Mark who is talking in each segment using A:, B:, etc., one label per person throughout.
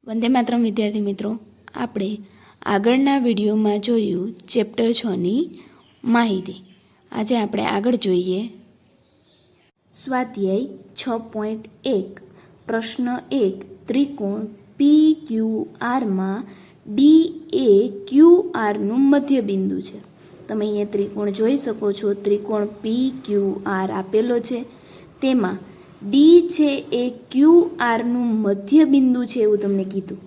A: વંદે માતરમ વિદ્યાર્થી મિત્રો, આપણે આગળના વિડીયોમાં જોયું ચેપ્ટર 6ની માહિતી. આજે આપણે આગળ જોઈએ સ્વાધ્યાય 6.1 પ્રશ્ન 1 ત્રિકોણ PQRમાં ડી એ QRનું મધ્યબિંદુ છે. તમે અહીંયા ત્રિકોણ જોઈ શકો છો. ત્રિકોણ PQR આપેલો છે, તેમાં ડી છે એ QRનું મધ્યબિંદુ છે એવું તમને કીધું.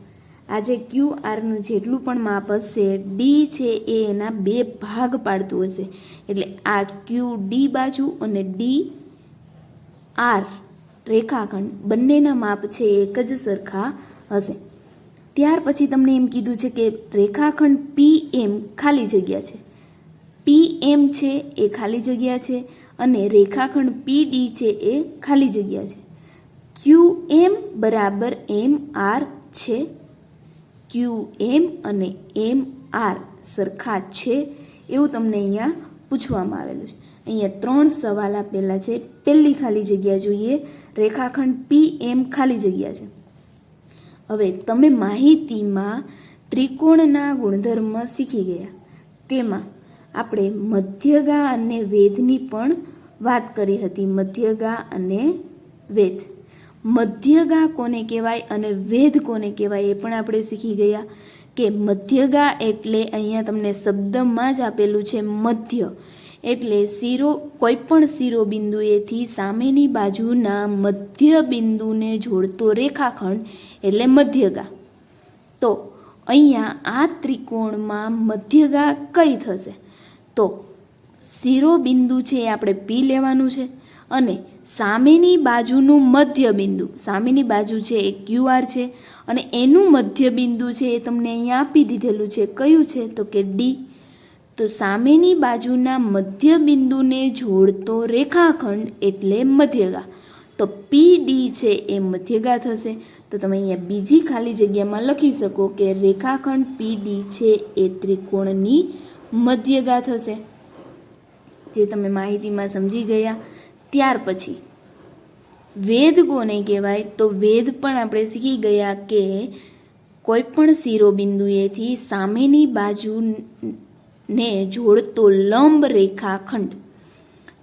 A: આ જે QRનું જેટલું પણ માપ હશે, ડી છે એ એના બે ભાગ પાડતું હશે. એટલે આ QD બાજુ અને DR રેખાખંડ બંનેના માપ છે એક જ સરખા હશે. ત્યાર પછી તમને એમ કીધું છે કે રેખાખંડ PM ખાલી જગ્યા છે. PM છે એ ખાલી જગ્યા છે અને રેખાખંડ PD છે એ ખાલી જગ્યા છે. QM બરાબર MR છે. QM અને MR સરખા છે એવું તમને અહીંયા પૂછવામાં આવેલું છે. અહીંયા 3 સવાલ આપેલા છે. પહેલી ખાલી જગ્યા જોઈએ. રેખાખંડ PM ખાલી જગ્યા છે. હવે તમે માહિતીમાં ત્રિકોણના ગુણધર્મ શીખી ગયા. તેમાં આપણે મધ્યગા અને વેધની પણ વાત કરી હતી. મધ્યગા અને વેધ. મધ્યગા કોને કહેવાય અને વેધ કોને કહેવાય એ પણ આપણે શીખી ગયા કે મધ્યગા એટલે અહીંયા તમને શબ્દમાં જ આપેલું છે મધ્ય, એટલે કોઈ પણ શિરોબિંદુએથી સામેની બાજુના મધ્ય બિંદુને જોડતો રેખાખંડ એટલે મધ્યગા. તો અહીંયા આ ત્રિકોણમાં મધ્યગા કઈ થશે? તો શિરોબિંદુ છે એ આપણે P લેવાનું છે અને સામેની બાજુનું મધ્યબિંદુ, સામેની બાજુ છે એ QR છે અને એનું મધ્યબિંદુ છે એ તમને અહીંયા આપી દીધેલું છે. કયું છે? તો કે D. તો સામેની બાજુના મધ્યબિંદુને જોડતો રેખાખંડ એટલે મધ્યગા. તો PD છે એ મધ્યગા થશે. તો તમે અહીંયા બીજી ખાલી જગ્યામાં લખી શકો કે રેખાખંડ PD છે એ ત્રિકોણની મધ્યગા થશે, જે તમે માહિતીમાં સમજી ગયા. ત્યાર પછી વેધ કોને કહેવાય? તો વેધ પણ આપણે શીખી ગયા કે કોઈ પણ શિરોબિંદુએથી સામેની બાજુને જોડતો લંબ રેખાખંડ.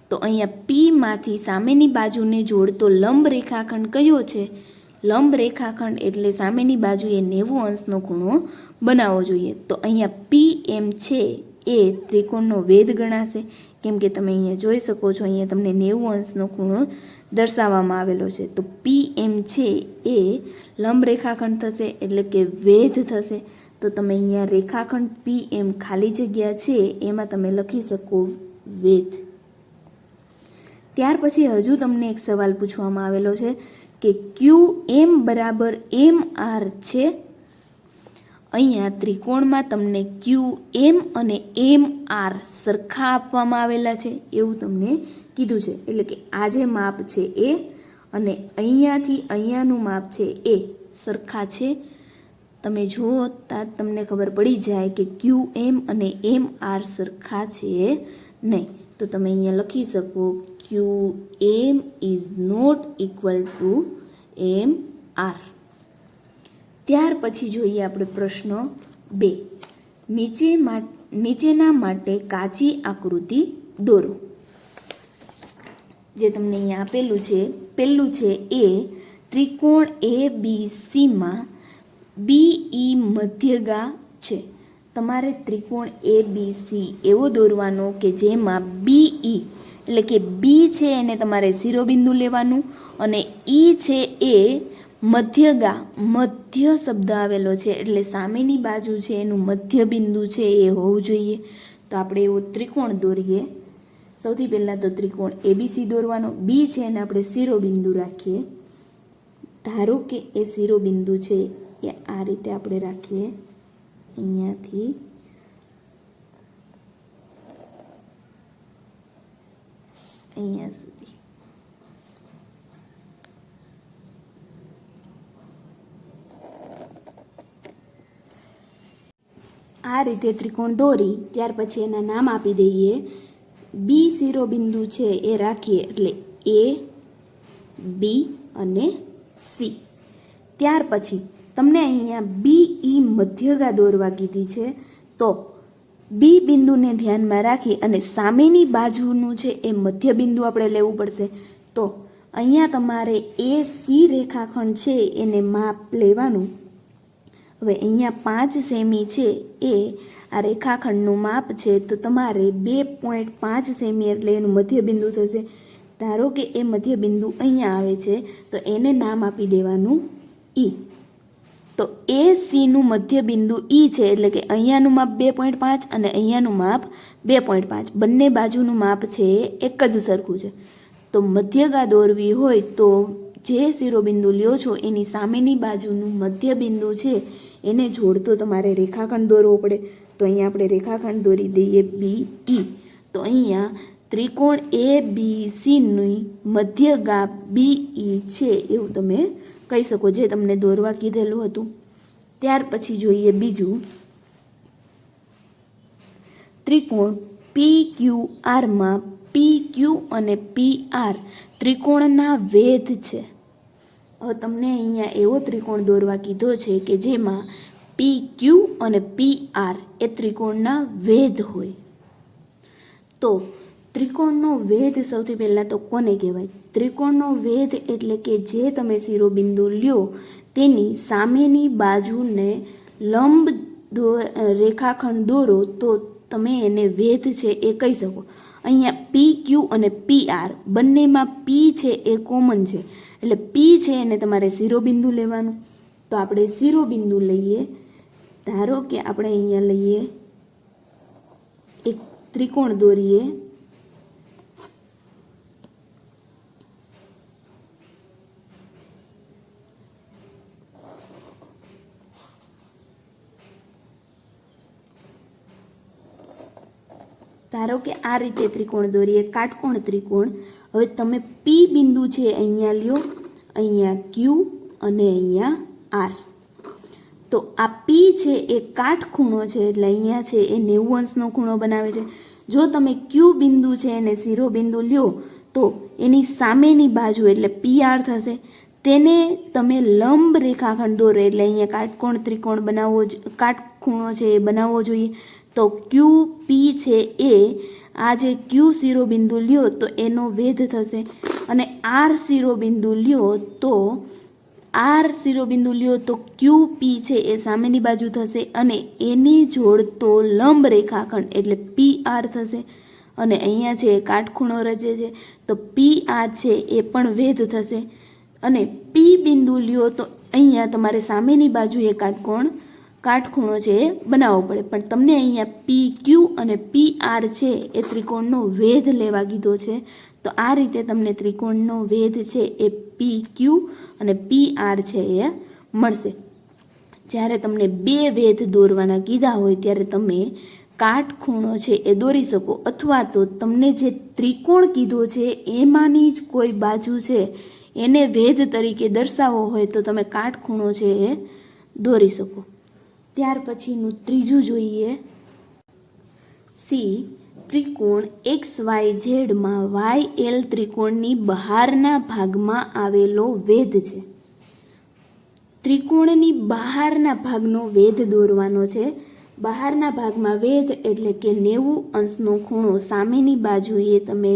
A: તો અહીંયા Pમાંથી સામેની બાજુને જોડતો લંબ રેખાખંડ કયો છે? લંબ રેખાખંડ એટલે સામેની બાજુએ 90 અંશનો ખૂણો બનાવવો જોઈએ. તો અહીંયા PM છે એ ત્રિકોણનો વેધ ગણાશે, કેમ કે તમે અહીંયા જોઈ શકો છો, અહીંયા તમને 90 અંશનો ખૂણો દર્શાવવામાં આવેલો છે. તો PM છે એ લંબ રેખાખંડ થશે એટલે કે વેધ થશે. તો તમે અહીંયા રેખાખંડ PM ખાલી જગ્યા છે એમાં તમે લખી શકો વેધ. ત્યાર પછી હજુ તમને એક સવાલ પૂછવામાં આવેલો છે કે QM બરાબર MR છે. અહીંયા ત્રિકોણમાં તમને QM અને MR સરખા આપવામાં આવેલા છે એવું તમને કીધું છે. એટલે કે આ જે માપ છે એ અને અહીંયાથી અહીંયાનું માપ છે એ સરખા છે. તમે જુઓ ત્યાં તમને ખબર પડી જાય કે QM અને MR સરખા છે નહીં. તો તમે અહીંયા લખી શકો QM is not equal to MR. ત્યાર પછી જોઈએ આપણે પ્રશ્ન 2. નીચેના માટે કાચી આકૃતિ દોરો. જે તમને અહીંયા આપેલું છે, પહેલું છે એ ત્રિકોણ ABCમાં BE મધ્યગા છે. તમારે ત્રિકોણ ABC એવો દોરવાનો કે જેમાં BE એટલે કે B છે એને તમારે શિરોબિંદુ લેવાનું અને E છે એ મધ્યગા, મધ્ય શબ્દ આવેલો છે એટલે સામેની બાજુ છે એનું મધ્યબિંદુ છે એ હોવું જોઈએ. તો આપણે એવો ત્રિકોણ દોરીએ. સૌથી પહેલાં તો ત્રિકોણ ABC દોરવાનો. B છે એને આપણે શિરોબિંદુ રાખીએ. ધારો કે એ શિરોબિંદુ છે એ આ રીતે આપણે રાખીએ, અહીંયાથી અહીંયા સુધી. આ રીતે ત્રિકોણ દોરી ત્યાર પછી એના નામ આપી દઈએ. B શિરોબિંદુ છે એ રાખીએ એટલે A, B અને C. ત્યાર પછી તમને અહીંયા BE મધ્યગા દોરવા કીધી છે, તો બી બિંદુને ધ્યાનમાં રાખી અને સામેની બાજુનું છે એ મધ્ય બિંદુ આપણે લેવું પડશે. તો અહીંયા તમારે AC રેખાખંડ છે એને માપ લેવાનું. હવે અહીંયા 5 સેમી છે એ આ રેખાખંડનું માપ છે, તો તમારે 2.5 સેમી એટલે એનું મધ્ય બિંદુ થશે. ધારો કે એ મધ્ય બિંદુ અહીંયા આવે છે, તો એને નામ આપી દેવાનું E. તો ACનું મધ્ય બિંદુ E છે, એટલે કે અહીંયાનું માપ 2.5 અને અહીંયાનું માપ 2.5, બંને બાજુનું માપ છે એક જ સરખું છે. તો મધ્યગા દોરવી હોય તો જે શિરોબિંદુ લ્યો છો એની સામેની બાજુનું મધ્ય બિંદુ છે એને જોડતો તમારે રેખાખંડ દોરવો પડે. તો અહીંયા આપણે રેખાખંડ દોરી દઈએ BE. તો અહીંયા ત્રિકોણ ABCની મધ્યગા BE છે એવું તમે કહી શકો, જે તમને દોરવા કીધેલું હતું. ત્યાર પછી જોઈએ બીજું, ત્રિકોણ PQRમાં PQ અને PR ત્રિકોણના વેધ છે. હવે તમને અહીંયા એવો ત્રિકોણ દોરવા કીધો છે કે જેમાં PQ અને PR એ ત્રિકોણના વેધ હોય. તો ત્રિકોણનો વેધ સૌથી પહેલાં તો કોને કહેવાય? ત્રિકોણનો વેધ એટલે કે જે તમે શિરોબિંદુ લ્યો તેની સામેની બાજુને લંબ રેખાખંડ દોરો તો તમે એને વેધ છે એ કહી શકો. અહીંયા PQ અને PR બંનેમાં P છે એ કોમન છે, એટલે P છે એને તમારે શિરોબિંદુ લેવાનું. તો આપણે શિરોબિંદુ લઈએ. ધારો કે આપણે અહીંયા લઈએ એક ત્રિકોણ દોરીએ. ધારો કે આ રીતે ત્રિકોણ દોરીએ, કાટકોણ ત્રિકોણ. હવે તમે P બિંદુ છે અહીંયા લ્યો, અહીંયા Q અને અહીંયા R. તો આ P છે એ કાટખૂણો છે, એટલે અહીંયા છે એ 90 અંશનો ખૂણો બનાવે છે. જો તમે Q બિંદુ છે એને શિરોબિંદુ લ્યો તો એની સામેની બાજુ એટલે PR થશે, તેને તમે લંબ રેખાખંડ દોરો, એટલે અહીંયા કાટકોણ ત્રિકોણ બનાવવો, કાટખૂણો છે એ બનાવવો જોઈએ. તો QP છે એ આ જે Q શિરોબિંદુ લ્યો તો એનો વેધ થશે, અને R શિરોબિંદુ લ્યો તો QP છે એ સામેની બાજુ થશે, અને એની જોડતો લંબ રેખાખંડ એટલે PR થશે, અને અહીંયા છે કાટખૂણો રચે છે તો PR છે એ પણ વેધ થશે. અને P બિંદુ લ્યો તો અહીંયા તમારે સામેની બાજુએ કાટખૂણો છે એ બનાવવો પડે, પણ તમને અહીંયા PQ અને PR છે એ ત્રિકોણનો વેધ લેવા કીધો છે. તો આ રીતે તમને ત્રિકોણનો વેધ છે એ PQ અને PR છે એ મળશે. જ્યારે તમને બે વેધ દોરવાના કીધા હોય ત્યારે તમે કાટખૂણો છે એ દોરી શકો, અથવા તો તમને જે ત્રિકોણ કીધો છે એમાંની જ કોઈ બાજુ છે એને વેધ તરીકે દર્શાવવો હોય તો તમે કાટખૂણો છે એ દોરી શકો. ત્યાર પછીનું ત્રીજું જોઈએ, ત્રિકોણ XYZમાં YL ત્રિકોણની બહારના ભાગમાં આવેલો વેધ છે. ત્રિકોણની બહારના ભાગનો વેધ દોરવાનો છે. બહારના ભાગમાં વેધ એટલે કે 90 અંશનો ખૂણો સામેની બાજુએ તમે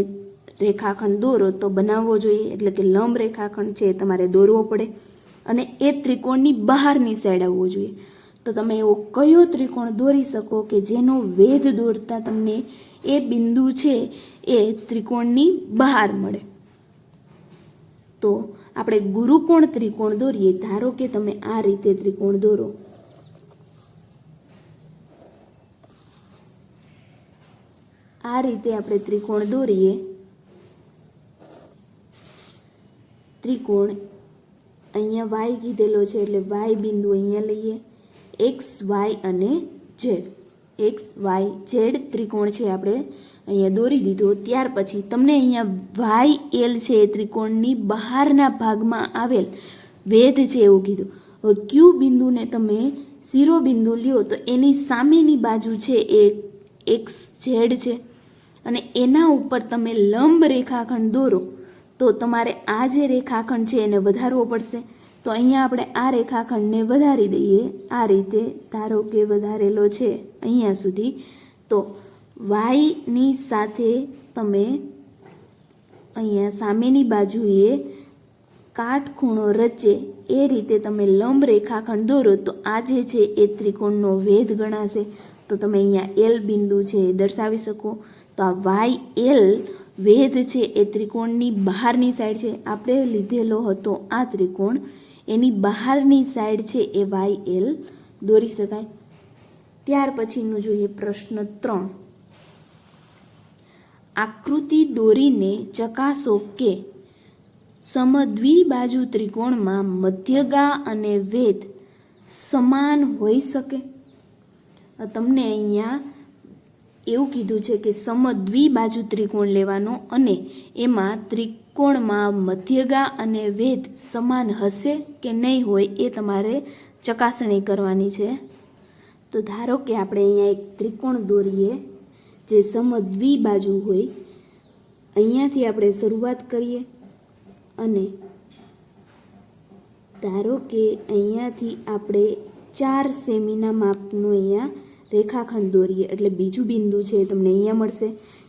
A: રેખાખંડ દોરો તો બનાવવો જોઈએ, એટલે કે લંબ રેખાખંડ છે તમારે દોરવો પડે, અને એ ત્રિકોણની બહારની સાઈડ આવવો જોઈએ. તો તમે એવો કયો ત્રિકોણ દોરી શકો કે જેનો વેધ દોરતા તમને એ બિંદુ છે એ ત્રિકોણની બહાર મળે? તો આપણે ગુરુકોણ ત્રિકોણ દોરીએ. ધારો કે તમે આ રીતે ત્રિકોણ દોરો. આ રીતે આપણે ત્રિકોણ દોરીએ. ત્રિકોણ અહીંયા Y કીધેલો છે એટલે Y બિંદુ અહીંયા લઈએ. X, Y અને Z. X, Y, Z ત્રિકોણ છે આપણે અહીંયા દોરી દીધો. ત્યાર પછી તમને અહીંયા YL છે એ ત્રિકોણની બહારના ભાગમાં આવેલ વેધ છે એવું કીધું. હવે Q બિંદુને તમે શિરોબિંદુ લ્યો તો એની સામેની બાજુ છે એ XZ છે, અને એના ઉપર તમે લંબ રેખાખંડ દોરો તો તમારે આ જે રેખાખંડ છે એને વધારવો પડશે. તો અહીંયા આપણે આ રેખાખંડને વધારી દઈએ આ રીતે. ધારો કે વધારેલો છે અહીંયા સુધી, તો વાયની સાથે તમે અહીંયા સામેની બાજુએ કાટખૂણો રચે એ રીતે તમે લંબ રેખાખંડ દોરો તો આ જે છે એ ત્રિકોણનો વેધ ગણાશે. તો તમે અહીંયા એલ બિંદુ છે એ દર્શાવી શકો. તો આ વાય એલ વેધ છે એ ત્રિકોણની બહારની સાઈડ છે. આપણે લીધેલો હતો આ ત્રિકોણ, એની બહારની સાઈડ છે એ વાય એલ દોરી શકાય. ત્યાર પછીનું જોઈએ પ્રશ્ન 3. આકૃતિ દોરીને ચકાસો કે સમદ્વિબાજુ ત્રિકોણમાં મધ્યગા અને વેધ સમાન હોઈ શકે. તમને અહીંયા એવું કીધું છે કે સમદ્વિબાજુ ત્રિકોણ લેવાનો અને એમાં ત્રિકોણમાં મધ્યગા અને વેધ સમાન હશે કે નહીં હોય એ તમારે ચકાસણી કરવાની છે. તો ધારો કે આપણે અહીંયા એક ત્રિકોણ દોરીએ જે સમદ્વિબાજુ હોય. અહીંયાથી આપણે શરૂઆત કરીએ અને ધારો કે અહીંયાથી આપણે 4 સેમીના માપનું અહીંયા રેખાખંડ દોરીએ એટલે બીજું બિંદુ છે એ તમને અહીંયા મળશે.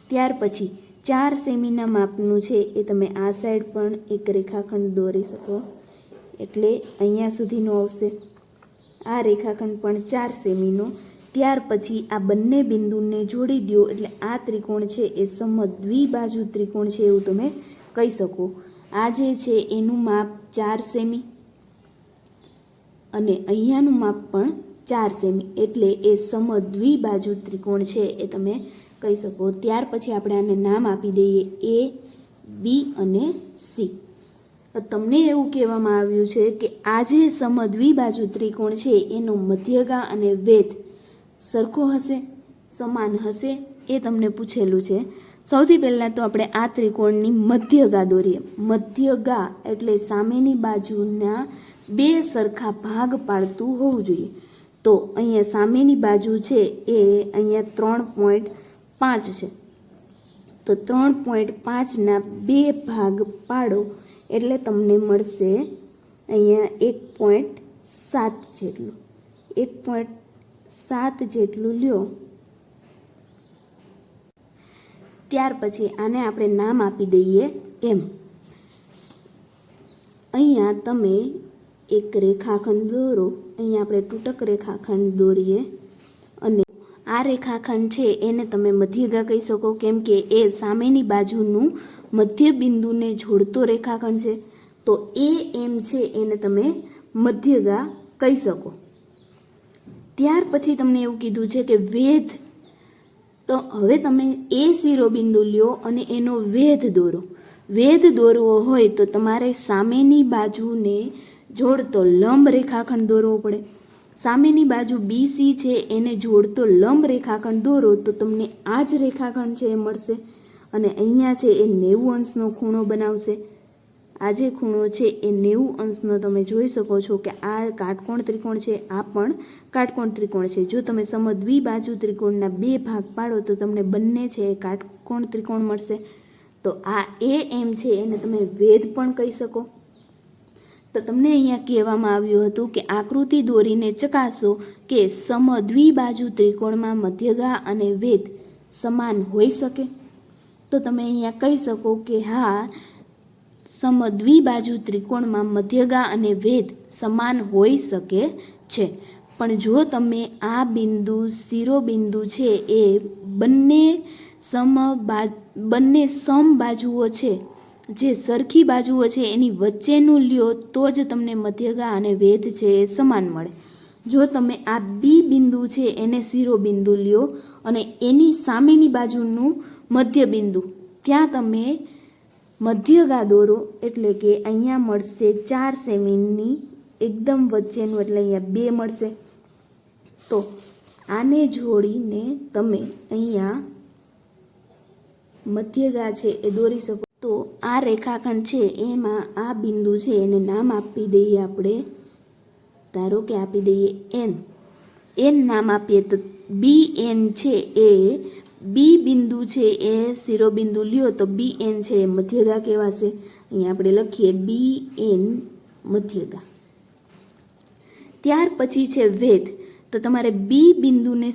A: ત્યાર પછી 4 સેમીના માપનું છે એ તમે આ સાઈડ પણ એક રેખાખંડ દોરી શકો એટલે અહીંયા સુધીનો આવશે. આ રેખાખંડ પણ 4 સેમીનો. ત્યાર પછી આ બંને બિંદુને જોડી દો એટલે આ ત્રિકોણ છે એ સમદ્વિબાજુ ત્રિકોણ છે એવું તમે કહી શકો. આ જે છે એનું માપ 4 સેમી અને અહીંયાનું માપ પણ 4 સેમી એટલે એ સમદ્વિબાજુ ત્રિકોણ છે એ તમે કહી શકો. ત્યાર પછી આપણે આને નામ આપી દઈએ એ, બી અને સી. તમને એવું કહેવામાં આવ્યું છે કે આ જે સમદ્વિબાજુ ત્રિકોણ છે એનો મધ્યગા અને વેધ સરખો હશે, સમાન હશે, એ તમને પૂછેલું છે. સૌથી પહેલાં તો આપણે આ ત્રિકોણની મધ્યગા દોરીએ. મધ્યગા એટલે સામેની બાજુના 2 સરખા ભાગ પાડતું હોવું જોઈએ. તો અહીંયા સામેની બાજુ છે એ અહીંયા 3.5 છે. તો 3.5ના 2 ભાગ પાડો એટલે તમને મળશે અહીંયા 1.7 જેટલું. 1.7 જેટલું લ્યો. ત્યાર પછી આને આપણે નામ આપી દઈએ એમ. અહીંયા તમે એક રેખાખંડ દોરો. અહીંયા આપણે તૂટક રેખાખંડ દોરીએ અને આ રેખાખંડ છે એને તમે મધ્યગા કહી શકો કેમ કે એ સામેની બાજુનું મધ્ય બિંદુને જોડતો રેખાખંડ છે. તો એ એમ છે એને તમે મધ્યગા કહી શકો. ત્યાર પછી તમને એવું કીધું છે કે વેધ. તો હવે તમે એ શિરોબિંદુ લ્યો અને એનો વેધ દોરો. વેધ દોરવો હોય તો તમારે સામેની બાજુને જોડતો લંબ રેખાખંડ દોરવો પડે. સામેની બાજુ BC છે એને જોડતો લંબ રેખાખંડ દોરો તો તમને આ જ રેખાખંડ છે એ મળશે અને અહીંયા છે એ 90 અંશનો ખૂણો બનાવશે. આ જે ખૂણો છે એ 90 અંશનો તમે જોઈ શકો છો કે આ કાટકોણ ત્રિકોણ છે, આ પણ કાટકોણ ત્રિકોણ છે. જો તમે સમદ્વિબાજુ ત્રિકોણના 2 ભાગ પાડો તો તમને બંને છે એ કાટકોણ ત્રિકોણ મળશે. તો આ એ એમ છે એને તમે વેધ પણ કહી શકો. તો તમને અહીંયા કહેવામાં આવ્યું હતું કે આકૃતિ દોરીને ચકાસો કે સમદ્વિબાજુ ત્રિકોણમાં મધ્યગા અને વેધ સમાન હોઈ શકે. તો તમે અહીંયા કહી શકો કે હા, સમદ્વિબાજુ ત્રિકોણમાં મધ્યગા અને વેધ સમાન હોઈ શકે છે. પણ જો તમે આ બિંદુ શિરોબિંદુ છે એ બંને સમબાજુઓ છે, જે સરખી બાજુઓ છે એની વચ્ચેનું લ્યો તો જ તમને મધ્યગા અને વેધ છે એ સમાન મળે. જો તમે આ બી બિંદુ છે એને શિરોબિંદુ લ્યો અને એની સામેની બાજુનું મધ્ય બિંદુ ત્યાં તમે મધ્યગા દોરો એટલે કે અહીંયા મળશે 4 સેમીની એકદમ વચ્ચેનું એટલે અહીંયા 2 મળશે. તો આને જોડીને તમે અહીંયા મધ્યગા છે એ દોરી શકો. તો આ રેખાખંડ છે એમાં આ બિંદુ છે એને નામ આપી દઈએ આપણે. ધારો કે આપી દઈએ એન નામ આપીએ તો BN છે એ બી બિંદુ છે એ શિરોબિંદુ લ્યો તો BN છે એ મધ્યગા કહેવાશે. અહીંયા આપણે લખીએ BN મધ્યગા. ત્યાર પછી છે વેધ. તો તમારે બી બિંદુને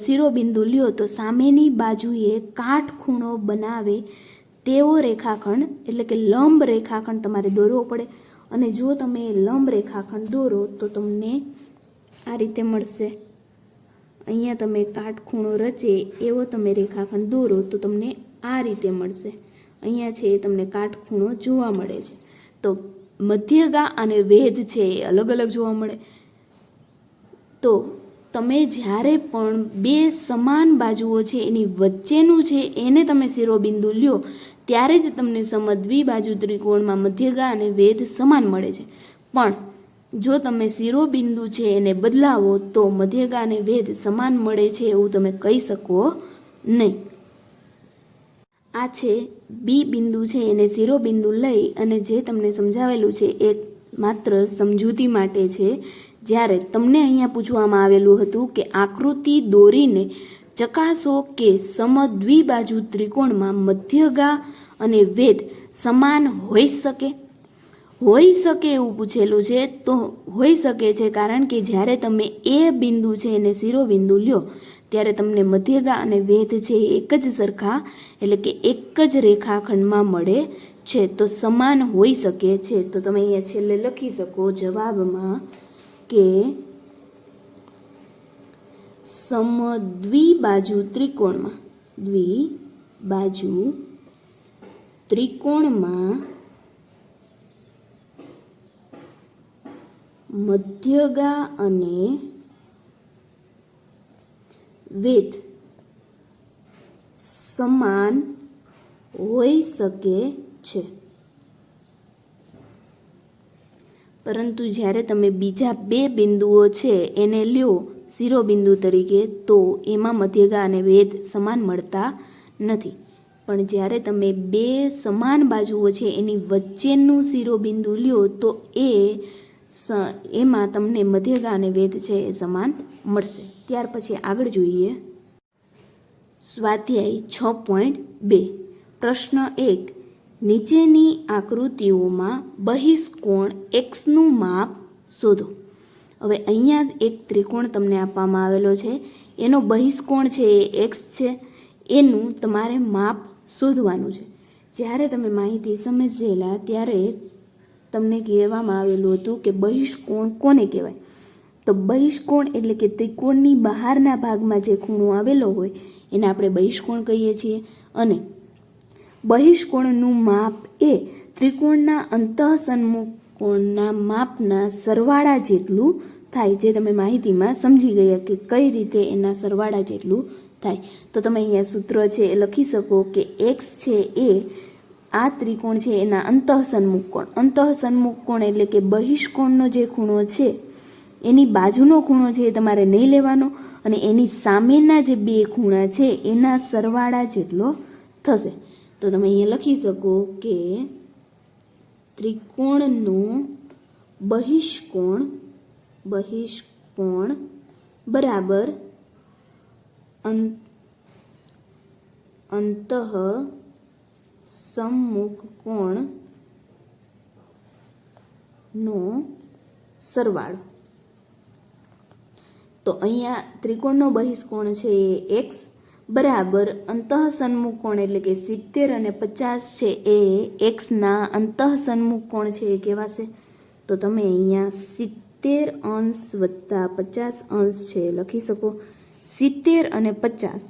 A: શિરોબિંદુ લ્યો તો સામેની બાજુએ કાટખૂણો બનાવે તેવો રેખાખંડ એટલે કે લંબ રેખાખંડ તમારે દોરવો પડે. અને જો તમે લંબ રેખાખંડ દોરો તો તમને આ રીતે મળશે. અહીંયા તમે કાટખૂણો રચે એવો તમે રેખાખંડ દોરો તો તમને આ રીતે મળશે. અહીંયા છે એ તમને કાટખૂણો જોવા મળે છે. તો મધ્યગા અને વેધ છે એ અલગ અલગ જોવા મળે. તો તમે જ્યારે પણ બે સમાન બાજુઓ છે એની વચ્ચેનું છે એને તમે શિરોબિંદુ લ્યો ત્યારે જ તમને સમદ્વિબાજુ ત્રિકોણમાં મધ્યગા અને વેધ સમાન મળે છે. પણ જો તમે શિરોબિંદુ છે એને બદલાવો તો મધ્યગા અને વેધ સમાન મળે છે એવું તમે કહી શકો નહીં. આ છે બી બિંદુ છે એને શિરોબિંદુ લઈ અને જે તમને સમજાવેલું છે એ માત્ર સમજૂતી માટે છે. જ્યારે તમને અહીંયા પૂછવામાં આવેલું હતું કે આકૃતિ દોરીને ચકાસો કે સમદ્વિબાજુ ત્રિકોણમાં મધ્યગા અને વેધ સમાન હોઈ શકે એવું પૂછેલું છે. તો હોઈ શકે છે કારણ કે જ્યારે તમે એ બિંદુ છે એને શિરોબિંદુ લ્યો ત્યારે તમને મધ્યગા અને વેધ છે એક જ સરખા એટલે કે એક જ રેખાખંડમાં મળે છે. તો સમાન હોઈ શકે છે. તો તમે અહીંયા છેલ્લે લખી શકો જવાબમાં કે સમદ્વિબાજુ ત્રિકોણમાં મધ્યગા અને વેધ સમાન હોઈ શકે છે. પરંતુ જ્યારે તમે બીજા બે બિંદુઓ છે એને લ્યો શિરોબિંદુ તરીકે તો એમાં મધ્યગા અને વેધ સમાન મળતા નથી. પણ જ્યારે તમે બે સમાન બાજુઓ છે એની વચ્ચેનું શિરોબિંદુ લ્યો તો એમાં તમને મધ્યગા અને વેધ છે એ સમાન મળશે. ત્યાર પછી આગળ જોઈએ સ્વાધ્યાય 6.2. પ્રશ્ન 1. નીચેની આકૃતિઓમાં બહિષ્કોણ એક્સનું માપ શોધો. હવે અહીંયા એક ત્રિકોણ તમને આપવામાં આવેલો છે, એનો બહિષ્કોણ છે એ એક્સ છે, એનું તમારે માપ શોધવાનું છે. જ્યારે તમે માહિતી સમજેલા ત્યારે તમને કહેવામાં આવેલું હતું કે બહિષ્કોણ કોને કહેવાય. તો બહિષ્કોણ એટલે કે ત્રિકોણની બહારના ભાગમાં જે ખૂણો આવેલો હોય એને આપણે બહિષ્કોણ કહીએ છીએ. અને બહિષ્કોણનું માપ એ ત્રિકોણના અંતઃસન્મુખ કોણના માપના સરવાળા જેટલું થાય, જે તમે માહિતીમાં સમજી ગયા કે કઈ રીતે એના સરવાળા જેટલું થાય. તો તમે અહીંયા સૂત્ર છે એ લખી શકો કે એક્સ છે એ આ ત્રિકોણ છે એના અંતઃસન્મુખ કોણ એટલે કે બહિષ્કોણનો જે ખૂણો છે એની બાજુનો ખૂણો છે એ તમારે નહીં લેવાનો અને એની સામેના જે બે ખૂણા છે એના સરવાળા જેટલો થશે. તો તમે અહીંયા લખી શકો કે ત્રિકોણનો બહિષ્કોણ બરાબર અંતઃસમ્મુખ કોણનો સરવાળો. તો અહીંયા ત્રિકોણનો બહિષ્કોણ છે એ એક્સ બરાબર અંતઃસન્મુખ કોણ એટલે કે 70 અને 50 છે એ એક્સના અંતઃસન્મુખ કોણ છે એ કહેવાશે. તો તમે અહીંયા 70 અંશ વત્તા 50 અંશ છે લખી શકો. 70 અને 50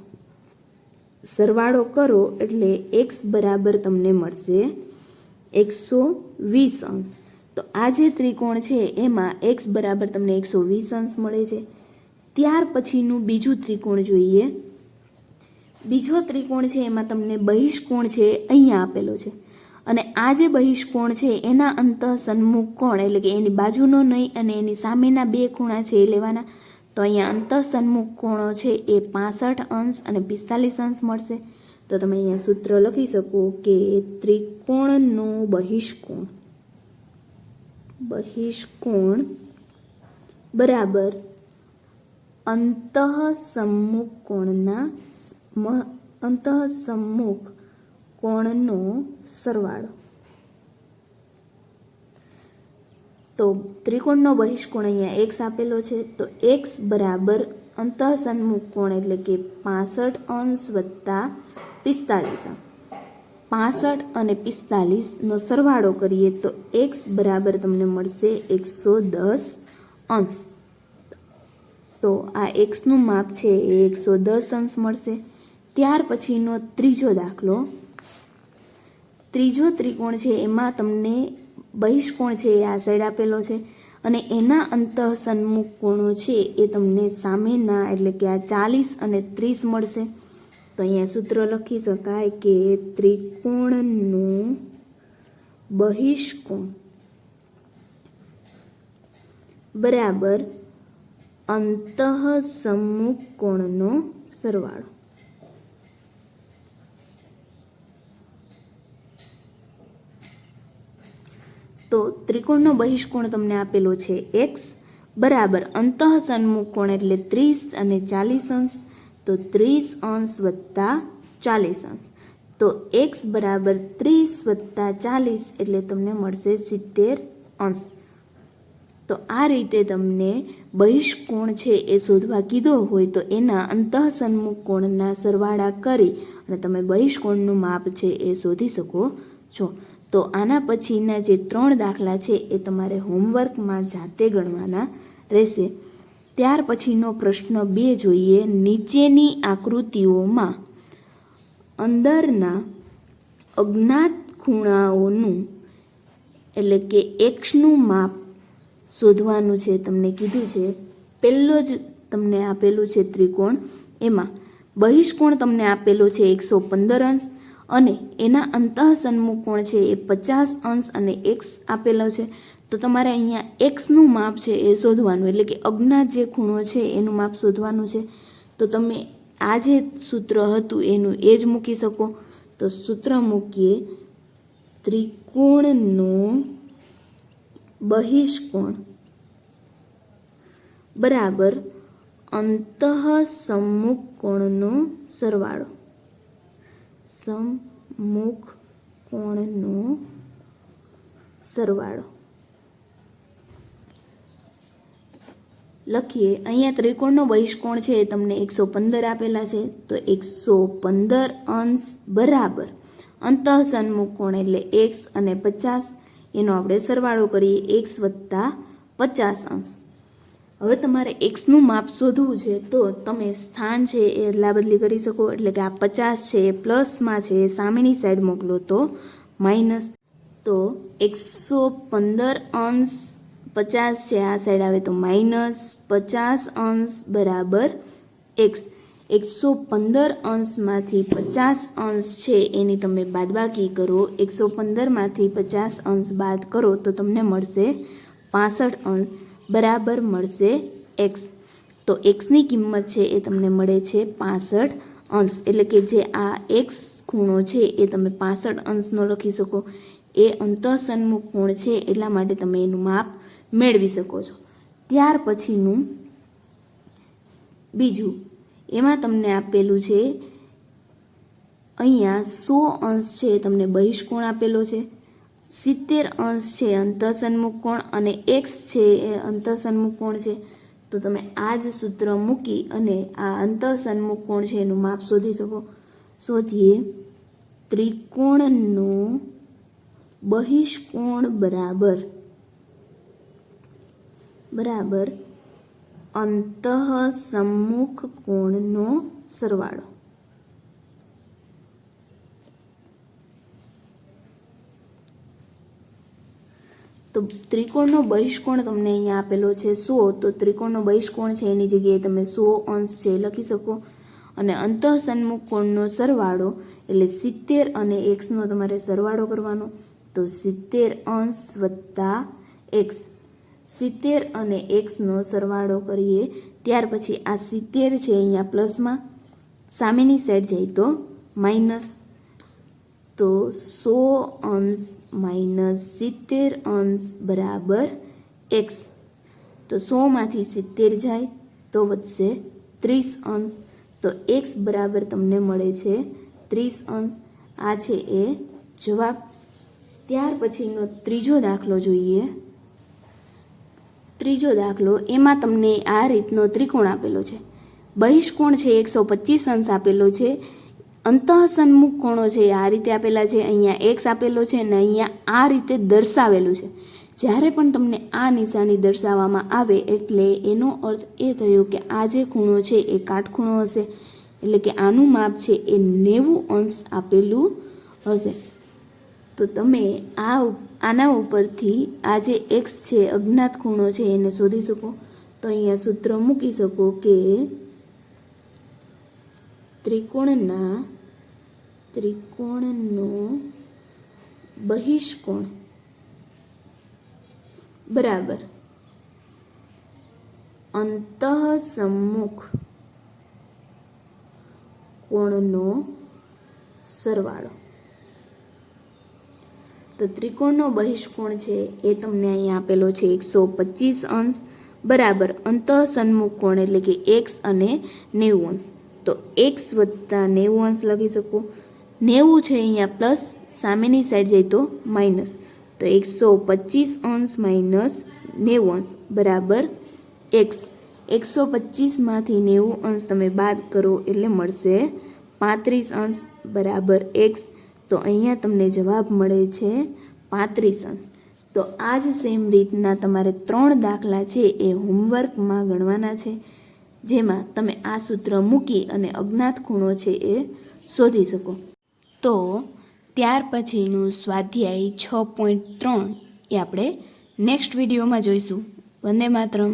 A: સરવાળો કરો એટલે એક્સ બરાબર તમને મળશે 120 અંશ. તો આ જે ત્રિકોણ છે એમાં એક્સ બરાબર તમને 120 અંશ મળે છે. ત્યાર પછીનું બીજું ત્રિકોણ જોઈએ. બીજો ત્રિકોણ છે એમાં તમને બહિષ્કોણ છે અહીંયા આપેલો છે અને આ જે બહિષ્કોણ છે એના અંતઃસન્મુખ કોણ એટલે કે એની બાજુનો નહીં અને એની સામેના બે ખૂણા છે એ લેવાના. તો અહીંયા અંતઃસન્મુખ કોણો છે એ 65 અંશ અને 45 અંશ મળશે. તો તમે અહીંયા સૂત્ર લખી શકો કે ત્રિકોણનો બહિષ્કોણ બરાબર અંતઃસમ્મુખ કોણનો સરવાળો. તો ત્રિકોણનો બહિષ્કોણ અહીંયા એક્સ આપેલો છે, તો એક્સ બરાબર અંતઃસન્મુખ કોણ એટલે કે 65 અંશ વત્તા 45 અંશ. 65 અને 45નો સરવાળો કરીએ તો એક્સ બરાબર તમને મળશે 110 અંશ. તો આ એક્સનું માપ છે એ 110 અંશ મળશે. ત્યાર પછીનો ત્રીજો દાખલો, ત્રીજો ત્રિકોણ છે એમાં તમને બહિષ્કોણ છે એ આ સાઈડ આપેલો છે અને એના અંતઃસન્મુખ કોણો છે એ તમને સામેના એટલે કે આ 40 અને 30 મળશે. તો અહીંયા સૂત્ર લખી શકાય કે ત્રિકોણનું બહિષ્કોણ બરાબર અંતઃસન્મુખ કોણનો સરવાળો. તો ત્રિકોણનો બહિષ્કોણ તમને આપેલો છે એક્સ બરાબર અંતઃસન્મુખ કોણ એટલે 30 અને 40 અંશ. તો 30 અંશ વત્તા 40 અંશ. તો એક્સ બરાબર 30 વત્તા 40 એટલે તમને મળશે 70 અંશ. તો આ રીતે તમને બહિષ્કોણ છે એ શોધવા કીધો હોય તો એના અંતઃસન્મુખ કોણના સરવાળા કરી અને તમે બહિષ્કોણનું માપ છે એ શોધી શકો છો. તો આના પછીના જે 3 દાખલા છે એ તમારે હોમવર્કમાં જાતે ગણવાના રહેશે. ત્યાર પછીનો પ્રશ્ન 2 જોઈએ. નીચેની આકૃતિઓમાં અંદરના અજ્ઞાત ખૂણાઓનું એટલે કે એક્સનું માપ શોધવાનું છે તમને કીધું છે. પહેલો જ તમને આપેલું છે ત્રિકોણ, એમાં બહિષ્કોણ તમને આપેલો છે 115 અંશ અને એના અંતઃસન્મુખ કોણ છે એ 50 અંશ અને એક્સ આપેલો છે. તો તમારે અહીંયા એક્સનું માપ છે એ શોધવાનું એટલે કે અજ્ઞાત જે ખૂણો છે એનું માપ શોધવાનું છે. તો તમે આ જે સૂત્ર હતું એનું એ જ મૂકી શકો. તો સૂત્ર મૂકીએ, ત્રિકોણનો બહિષ્કોણ બરાબર અંતઃસન્મુખ કોણનો સરવાળો. સમ્મુખ કોણનો સરવાળો લખીએ. અહીંયા ત્રિકોણનો બહિષ્કોણ છે એ તમને 115 આપેલા છે. તો 115 અંશ બરાબર અંતઃસન્મુખ કોણ એટલે એક્સ અને 50, એનો આપણે સરવાળો કરીએ એક્સ વત્તા 50 અંશ. હવે તમારે એક્સનું માપ શોધવું છે તો તમે સ્થાન છે એ અદલા બદલી કરી શકો. એટલે કે આ 50 છે એ પ્લસમાં છે એ સામેની સાઈડ મોકલો તો માઇનસ. તો 115 અંશ 50 છે આ સાઈડ આવે તો માઇનસ 50 અંશ બરાબર એક્સ. 115 અંશમાંથી 50 અંશ છે એની તમે બાદબાકી કરો. 115માંથી 50 અંશ બાદ કરો તો તમને મળશે 65 અંશ બરાબર મળશે એક્સ. તો એક્સની કિંમત છે એ તમને મળે છે 65 અંશ. એટલે કે જે આ એક્સ ખૂણો છે એ તમે 65 અંશનો લખી શકો. એ અંતઃસન્મુખ કોણ છે એટલા માટે તમે એનું માપ મેળવી શકો છો. ત્યાર પછીનું બીજું, એમાં તમને આપેલું છે અહીંયા 100 અંશ છે તમને બહિષ્કોણ આપેલો છે, 70 અંશ છે અંતઃસન્મુખ કોણ અને એક્સ છે એ અંતઃસન્મુખ કોણ છે. તો તમે આ જ સૂત્ર મૂકી અને આ અંતઃસન્મુખ કોણ છે એનું માપ શોધી શકો. શોધીએ, ત્રિકોણનો બહિષ્કોણ બરાબર અંતઃસન્મુખ કોણનો સરવાળો. તો ત્રિકોણનો બહિષ્કોણ તમને અહીંયા આપેલો છે 100. તો ત્રિકોણનો બહિષ્કોણ છે એની જગ્યાએ તમે 100 અંશ છે લખી શકો. અને અંતઃસન્મુખ કોણનો સરવાળો એટલે 70 અને એક્સનો તમારે સરવાળો કરવાનો. તો 70 અંશ વત્તા એક્સ. 70 અને એક્સનો સરવાળો કરીએ ત્યાર પછી આ 70 છે અહીંયા પ્લસમાં, સામેની સાઈડ જાય તો માઇનસ. તો 100 અંશ માઇનસ 70 અંશ બરાબર એક્સ. તો 100માંથી 70 જાય તો વધશે 30 અંશ. તો એક્સ બરાબર તમને મળે છે 30 અંશ. આ છે એ જવાબ. ત્યાર પછીનો ત્રીજો દાખલો જોઈએ. ત્રીજો દાખલો, એમાં તમને આ રીતનો ત્રિકોણ આપેલો છે. બહિષ્કોણ છે 125 અંશ આપેલો છે. અંતઃસન્મુખ કોણો છે આ રીતે આપેલા છે. અહીંયા એક્સ આપેલો છે અને અહીંયા આ રીતે દર્શાવેલું છે. જ્યારે પણ તમને આ નિશાની દર્શાવવામાં આવે એટલે એનો અર્થ એ થયો કે આ જે ખૂણો છે એ કાટખૂણો હશે, એટલે કે આનું માપ છે એ 90 અંશ આપેલું હશે. તો તમે આના ઉપરથી આ જે એક્સ છે અજ્ઞાત ખૂણો છે એને શોધી શકો. તો અહીંયા સૂત્ર મૂકી શકો કે ત્રિકોણનો બહિષ્કોણ બરાબર અંતઃસમ્મુખ કોણનો સરવાળો. તો ત્રિકોણનો બહિષ્કોણ છે એ તમને અહીંયા આપેલો છે 125 અંશ બરાબર અંતઃસન્મુખ કોણ એટલે કે એક્સ અને 90 અંશ. તો એક્સ વત્તા 90 અંશ લખી શકો. 90 છે અહીંયા પ્લસ, સામેની સાઈડ જાય તો માઇનસ. તો 125 અંશ માઇનસ 90 અંશ બરાબર એક્સ. 125માંથી 90 અંશ તમે બાદ કરો એટલે મળશે 35 અંશ બરાબર એક્સ. તો અહીંયા તમને જવાબ મળે છે 35 અંશ. તો આ જ સેમ રીતના તમારે 3 દાખલા છે એ હોમવર્કમાં ગણવાના છે, જેમાં તમે આ સૂત્ર મૂકી અને અજ્ઞાત ખૂણો છે એ શોધી શકો. તો ત્યાર પછીનું સ્વાધ્યાય 6.3 એ આપણે નેક્સ્ટ વિડીયોમાં જોઈશું. વંદે માતરમ.